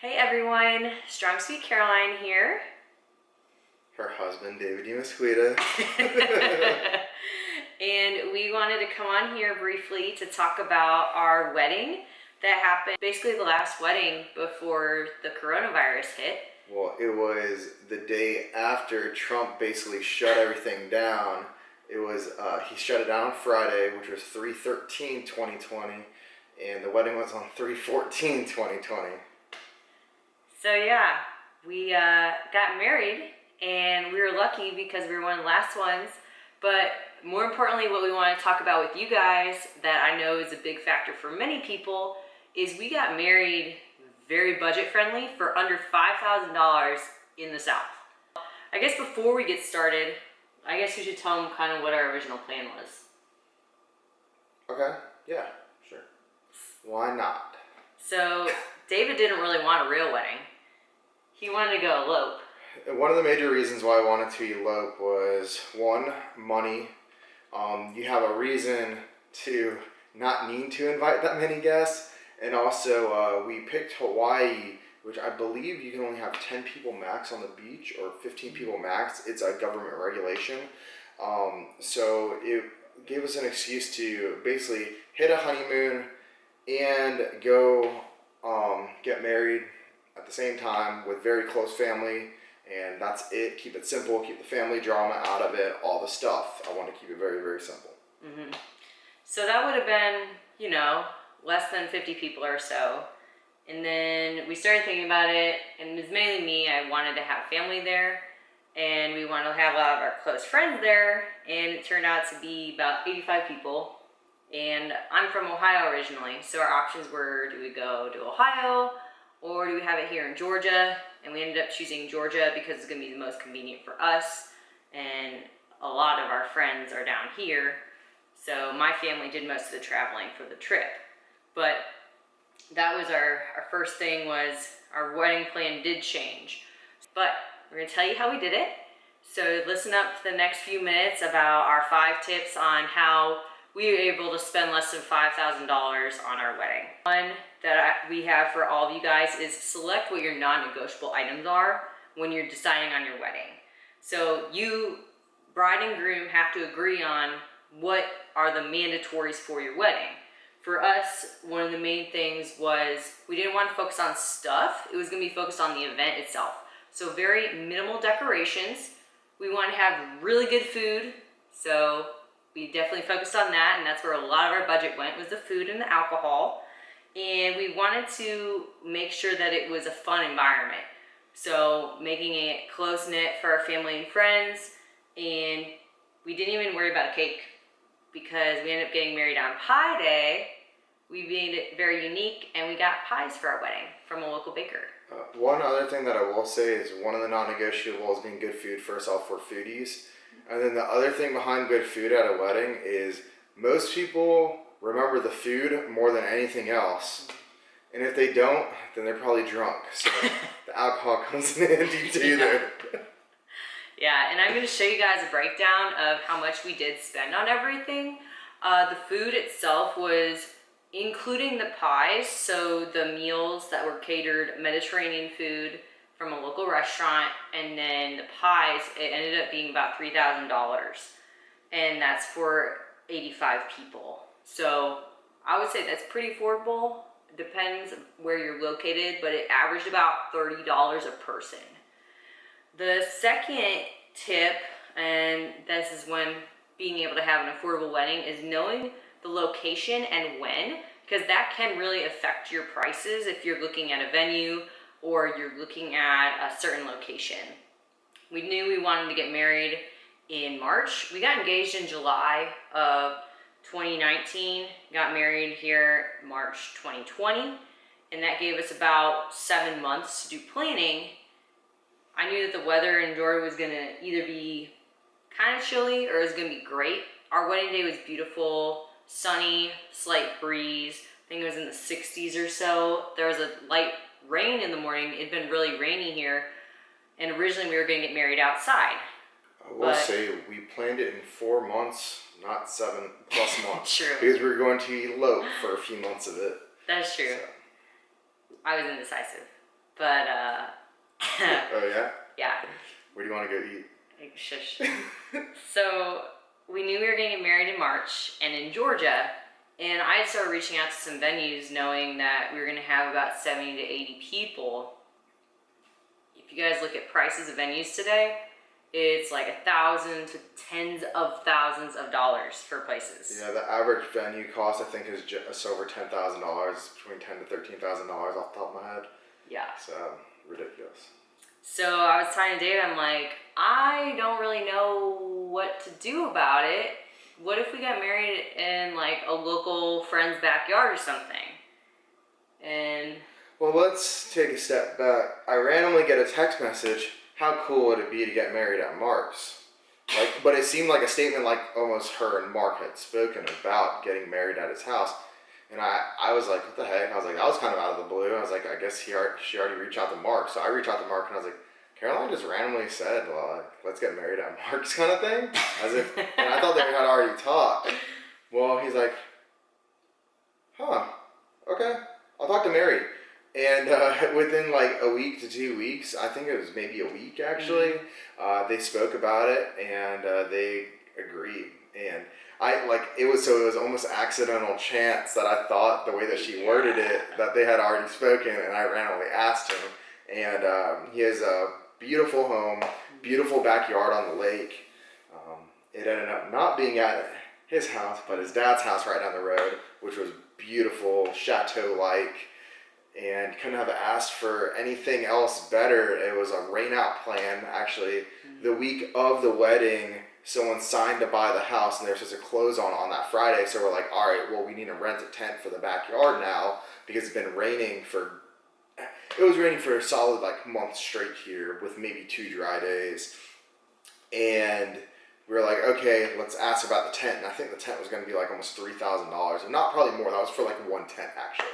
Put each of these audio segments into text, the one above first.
Hey everyone, Strong Sweet Caroline here. Her husband, David Demasquita. And we wanted to come on here briefly to talk about our wedding that happened, basically the last wedding before the coronavirus hit. Well, it was the day after Trump basically shut everything down. It was, he shut it down on Friday, which was 3/13/2020, and the wedding was on 3/14/2020. So yeah, we got married, and we were lucky because we were one of the last ones. But more importantly, what we want to talk about with you guys that I know is a big factor for many people is we got married very budget friendly for under $5,000 in the South. I guess before we get started, I guess we should tell them kind of what our original plan was. Okay, yeah, sure. Why not? So David didn't really want a real wedding. He wanted to go elope. One of the major reasons why I wanted to elope was, one, money. You have a reason to not need to invite that many guests. And also, we picked Hawaii, which I believe you can only have 10 people max on the beach or 15 people max. It's a government regulation. So it gave us an excuse to basically hit a honeymoon and go get married at the same time with very close family. And that's it. Keep it simple. Keep the family drama out of it. All the stuff. I want to keep it very, very simple. Mm-hmm. So that would have been, less than 50 people or so. And then we started thinking about it, and it was mainly me. I wanted to have family there, and we wanted to have a lot of our close friends there, and it turned out to be about 85 people. And I'm from Ohio originally, so our options were, do we go to Ohio, or do we have it here in Georgia? And we ended up choosing Georgia because it's going to be the most convenient for us, and a lot of our friends are down here, so my family did most of the traveling for the trip. But that was our first thing. Was our wedding plan did change. But we're going to tell you how we did it. So listen up to the next few minutes about our 5 tips on how we were able to spend less than $5,000 on our wedding. One that we have for all of you guys is select what your non-negotiable items are when you're deciding on your wedding. So you, bride and groom, have to agree on what are the mandatories for your wedding. For us, one of the main things was we didn't want to focus on stuff. It was going to be focused on the event itself. So very minimal decorations. We want to have really good food. So we definitely focused on that, and that's where a lot of our budget went, was the food and the alcohol. And we wanted to make sure that it was a fun environment. So making it close-knit for our family and friends. And we didn't even worry about a cake, because we ended up getting married on Pie Day. We made it very unique, and we got pies for our wedding from a local baker. One other thing that I will say is one of the non-negotiables being good food, first off, for foodies. And then the other thing behind good food at a wedding is most people remember the food more than anything else. And if they don't, then they're probably drunk. So the alcohol comes in handy too there. Yeah, and I'm going to show you guys a breakdown of how much we did spend on everything. The food itself was including the pies, so the meals that were catered, Mediterranean food from a local restaurant, and then the pies, it ended up being about $3,000. And that's for 85 people. So I would say that's pretty affordable. It depends where you're located, but it averaged about $30 a person. The second tip, and this is when being able to have an affordable wedding, is knowing the location and when, because that can really affect your prices if you're looking at a venue or you're looking at a certain location. We knew we wanted to get married in March. We got engaged in July of 2019, got married here March 2020, and that gave us about 7 months to do planning. I knew that the weather in Georgia was gonna either be kind of chilly or it was gonna be great. Our wedding day was beautiful, sunny, slight breeze. I think it was in the 60s or so. There was a light rain in the morning. It'd been really rainy here, and originally we were gonna get married outside. I will say we planned it in 4 months, not 7+ months. True. Because we were going to elope for a few months of it. That's true. So. I was indecisive. But Oh yeah? yeah. Where do you want to go eat? Like, shush. So we knew we were going to get married in March and in Georgia, and I started reaching out to some venues knowing that we were going to have about 70 to 80 people. If you guys look at prices of venues today, it's like $1,000 to tens of thousands of dollars for places. Yeah, the average venue cost I think is just over $10,000, between $10,000 to $13,000 off the top of my head. Yeah. So ridiculous. So I was telling David, I'm like, I don't really know what to do about it. What if we got married in like a local friend's backyard or something? And well, let's take a step back. I randomly get a text message. How cool would it be to get married at Mark's? Like, but it seemed like a statement like almost her and Mark had spoken about getting married at his house. And I was like, what the heck? I was like, that was kind of out of the blue. I was like, I guess she already reached out to Mark. So I reached out to Mark and I was like, Caroline just randomly said, well, like, let's get married at Mark's kind of thing. As if, and I thought they had already talked. Well, he's like, huh, okay, I'll talk to Mary. And within like a week to 2 weeks, I think it was maybe a week actually, they spoke about it and they agreed. And it was almost accidental chance that I thought the way that she worded it that they had already spoken, and I randomly asked him. And he has a beautiful home, beautiful backyard on the lake. It ended up not being at his house, but his dad's house right down the road, which was beautiful, chateau-like. And couldn't have asked for anything else better. It was a rain-out plan. Actually, the week of the wedding, someone signed to buy the house, and they were supposed to close on that Friday. So we're like, all right, well, we need to rent a tent for the backyard now because it's been raining for. It was raining for a solid like month straight here, with maybe 2 dry days, and we were like, okay, let's ask about the tent. And I think the tent was going to be like almost $3,000, and not probably more. That was for like one tent actually.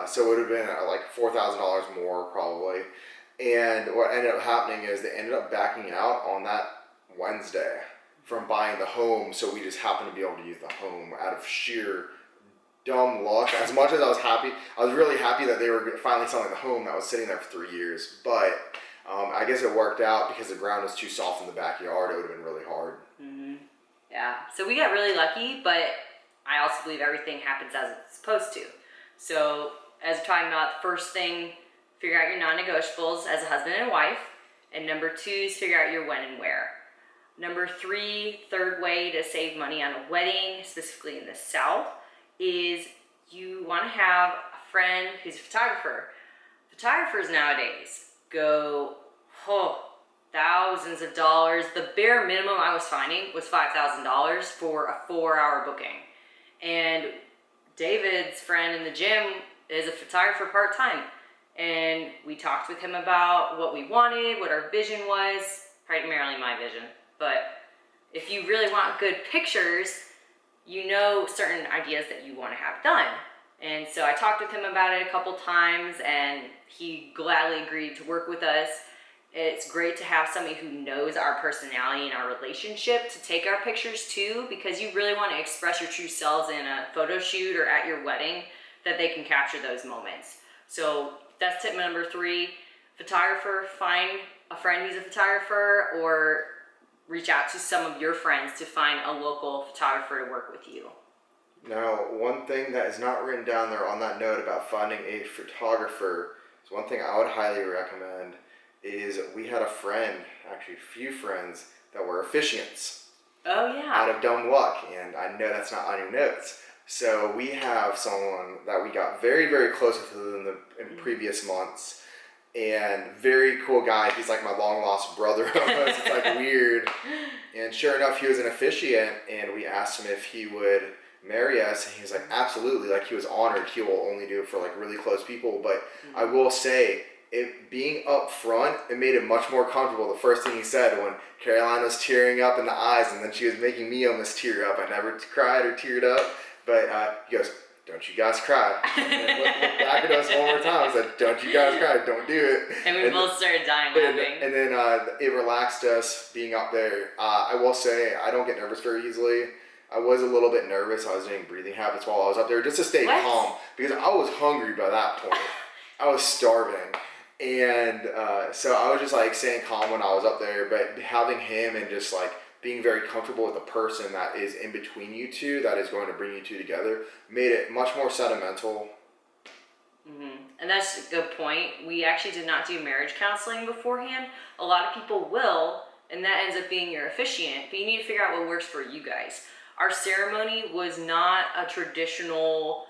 So it would have been like $4,000 more probably. And what ended up happening is they ended up backing out on that Wednesday from buying the home. So we just happened to be able to use the home out of sheer dumb luck. As much as I was happy, I was really happy that they were finally selling the home that was sitting there for 3 years. But I guess it worked out because the ground was too soft in the backyard. It would have been really hard. Yeah, so we got really lucky, but I also believe everything happens as it's supposed to. So as we're talking about, the first thing, figure out your non-negotiables as a husband and wife. And number 2 is figure out your when and where. Number 3, third way to save money on a wedding, specifically in the South, is you want to have a friend who's a photographer. Photographers nowadays go, thousands of dollars. The bare minimum I was finding was $5,000 for a 4-hour booking. And David's friend in the gym is a photographer part-time. And we talked with him about what we wanted, what our vision was, primarily my vision. But if you really want good pictures, you know certain ideas that you want to have done. And so I talked with him about it a couple times, and he gladly agreed to work with us. It's great to have somebody who knows our personality and our relationship to take our pictures too, because you really want to express your true selves in a photo shoot or at your wedding, that they can capture those moments. So that's tip number 3. Photographer, find a friend who's a photographer, or reach out to some of your friends to find a local photographer to work with you. Now, one thing that is not written down there on that note about finding a photographer is one thing I would highly recommend is we had a friend, actually a few friends, that were officiants. Oh yeah. Out of dumb luck, and I know that's not on your notes. So we have someone that we got very, very close with in previous months, and very cool guy. He's like my long lost brother almost. It's like weird. And sure enough, he was an officiant, and we asked him if he would marry us, and he was like, absolutely. Like, he was honored. He will only do it for like really close people. But I will say, it being up front, it made it much more comfortable. The first thing he said when Caroline was tearing up in the eyes, and then she was making me almost tear up. I never cried or teared up, but he goes, don't you guys cry. And looked back at us one more time and said, don't you guys cry, don't do it. And we both started dying laughing. And then it relaxed us being up there. I will say, I don't get nervous very easily. I was a little bit nervous. I was doing breathing habits while I was up there just to stay calm, because I was hungry by that point. I was starving. And so I was just like staying calm when I was up there, but having him and just like being very comfortable with the person that is in between you two, that is going to bring you two together, made it much more sentimental. And that's a good point. We actually did not do marriage counseling beforehand. A lot of people will, and that ends up being your officiant, but you need to figure out what works for you guys. Our ceremony was not a traditional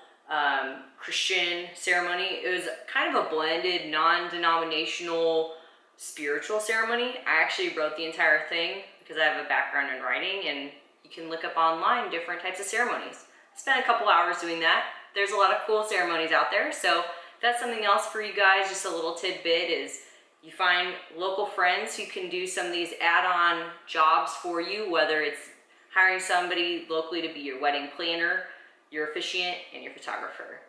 Christian ceremony. It was kind of a blended, non-denominational, spiritual ceremony. I actually wrote the entire thing because I have a background in writing, and you can look up online different types of ceremonies. Spent a couple hours doing that. There's a lot of cool ceremonies out there, so that's something else for you guys. Just a little tidbit is you find local friends who can do some of these add-on jobs for you, whether it's hiring somebody locally to be your wedding planner, your officiant, and your photographer.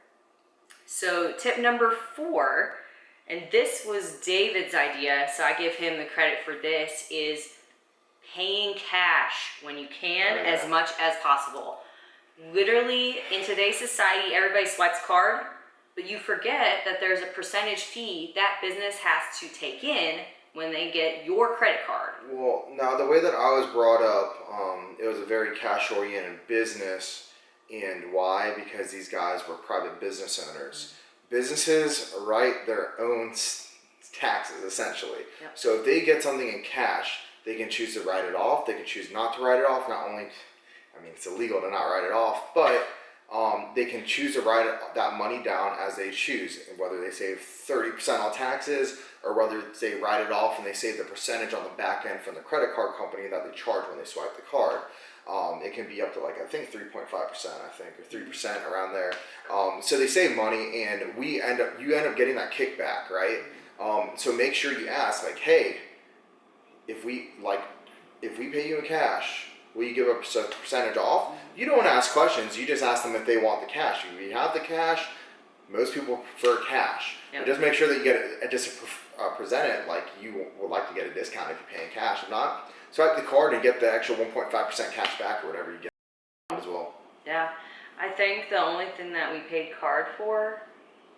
So tip number 4, and this was David's idea, so I give him the credit for this, is paying cash when you can, as much as possible. Literally, in today's society, everybody swipes card, but you forget that there's a percentage fee that business has to take in when they get your credit card. Well, now the way that I was brought up, it was a very cash-oriented business. And why? Because these guys were private business owners. Businesses write their own taxes, essentially. Yep. So if they get something in cash, they can choose to write it off. They can choose not to write it off. Not only, I mean, it's illegal to not write it off, but they can choose to write that money down as they choose, whether they save 30% on taxes or whether they write it off and they save the percentage on the back end from the credit card company that they charge when they swipe the card. It can be up to like, I think 3.5%, or 3% around there. So they save money, and you end up getting that kickback, right? So make sure you ask, like, hey, if we pay you in cash, will you give a percentage off? You don't ask questions. You just ask them if they want the cash. If you have the cash, most people prefer cash. Yep. But just make sure that you get it, present it like you would like to get a discount if you're paying cash. If not, swipe the card and get the extra 1.5% cash back or whatever you get as well. Yeah, I think the only thing that we paid card for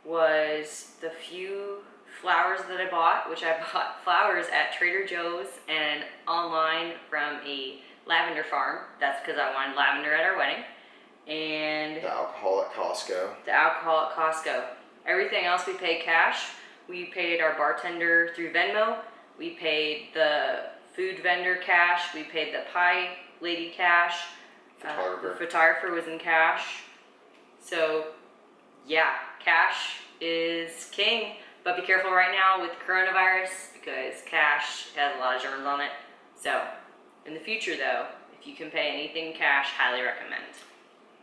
was the few flowers that I bought, which I bought flowers at Trader Joe's and online from a lavender farm. That's because I wanted lavender at our wedding. And the alcohol at Costco. Everything else we paid cash. We paid our bartender through Venmo. We paid the food vendor cash. We paid the pie lady cash. The photographer was in cash. So yeah, cash is king. But be careful right now with coronavirus because cash has a lot of germs on it. So in the future though, if you can pay anything cash, highly recommend.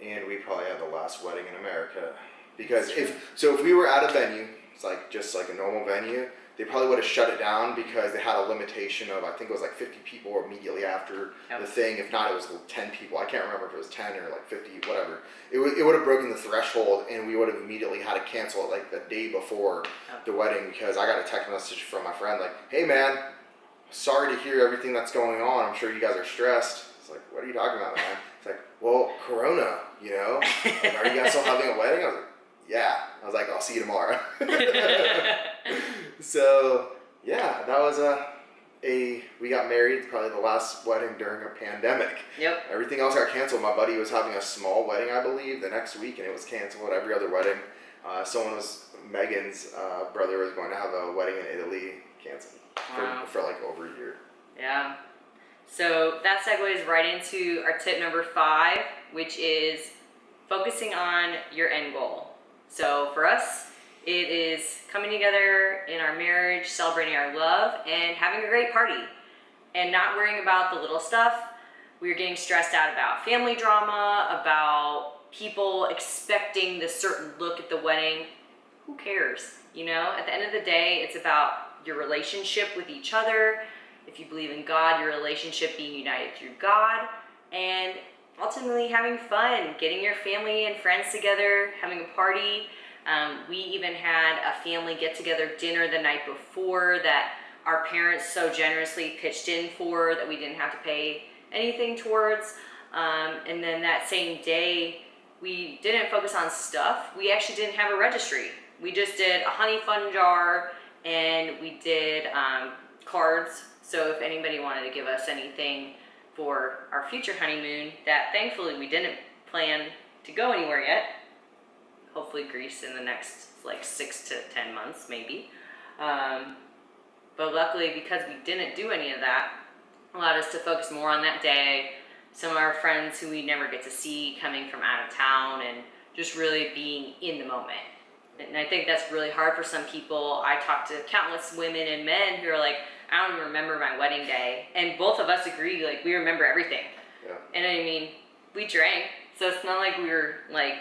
And we probably had the last wedding in America. Because if we were at a venue, it's like just like a normal venue, they probably would have shut it down because they had a limitation of, I think it was like 50 people immediately after the thing. If not, it was 10 people. I can't remember if it was 10 or like 50, whatever. It would have broken the threshold, and we would have immediately had to cancel it like the day before the wedding, because I got a text message from my friend like, hey man, sorry to hear everything that's going on. I'm sure you guys are stressed. It's like, what are you talking about, man? It's like, well, Corona, you know? Like, are you guys still having a wedding? I was like, yeah. I was like, I'll see you tomorrow. So, yeah, that was we got married, probably the last wedding during a pandemic. Yep. Everything else got canceled. My buddy was having a small wedding, I believe, the next week, and it was canceled. Every other wedding. Megan's brother was going to have a wedding in Italy, canceled for like over a year. Yeah. So that segues right into our tip number 5, which is focusing on your end goal. So for us, it is coming together in our marriage, celebrating our love, and having a great party, and not worrying about the little stuff. We were getting stressed out about family drama, about people expecting this certain look at the wedding. Who cares? You know, at the end of the day, it's about your relationship with each other. If you believe in God, your relationship being united through God, and ultimately having fun, getting your family and friends together, having a party. We even had a family get-together dinner the night before that our parents so generously pitched in for that we didn't have to pay anything towards. And then that same day, we didn't focus on stuff. We actually didn't have a registry. We just did a honey fun jar and we did cards. So if anybody wanted to give us anything for our future honeymoon, that thankfully we didn't plan to go anywhere yet. Hopefully Greece in the next like 6 to 10 months maybe. But luckily, because we didn't do any of that, allowed us to focus more on that day. Some of our friends who we never get to see coming from out of town, and just really being in the moment. And I think that's really hard for some people. I talked to countless women and men who are like, I don't even remember my wedding day. And both of us agree, like, we remember everything. Yeah. And I mean, we drank, so it's not like we were like,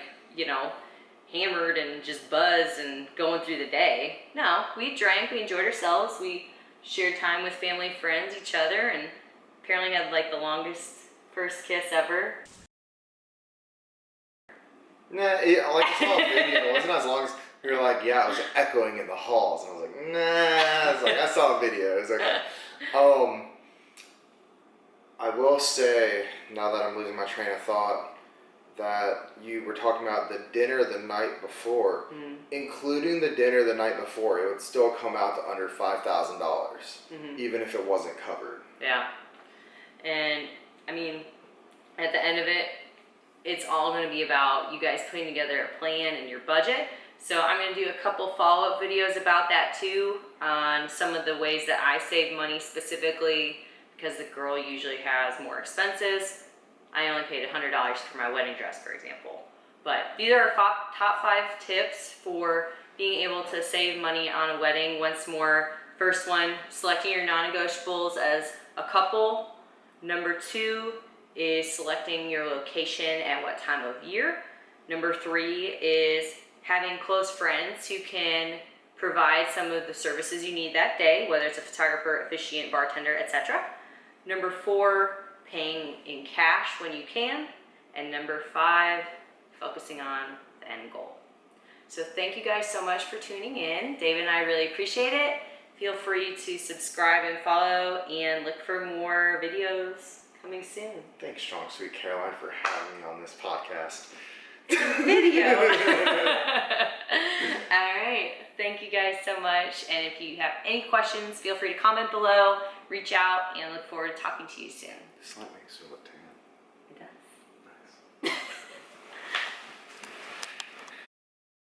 hammered and just buzzed and going through the day. No, we drank, we enjoyed ourselves, we shared time with family, friends, each other, and apparently had like the longest first kiss ever. Nah, I saw a video. It wasn't as long as we were like, yeah, it was echoing in the halls, and I was like, nah. I was like, I saw a video. It was okay. I will say, now that I'm losing my train of thought, that you were talking about the dinner the night before. Including the dinner the night before, it would still come out to under $5,000, even if it wasn't covered. Yeah. And I mean, at the end of it, it's all going to be about you guys putting together a plan and your budget. So I'm going to do a couple follow-up videos about that too, on some of the ways that I save money specifically, because the girl usually has more expenses. I only paid $100 for my wedding dress, for example. But these are our top 5 tips for being able to save money on a wedding. Once more, first one, selecting your non-negotiables as a couple. Number 2 is selecting your location and what time of year. Number 3 is having close friends who can provide some of the services you need that day, whether it's a photographer, officiant, bartender, etc. Number 4, paying in cash when you can. And number 5, focusing on the end goal. So thank you guys so much for tuning in. David and I really appreciate it. Feel free to subscribe and follow, and look for more videos coming soon. Thanks, Strong Sweet Caroline, for having me on this podcast. Video. All right. Thank you guys so much. And if you have any questions, feel free to comment below, reach out, and look forward to talking to you soon. This light makes me look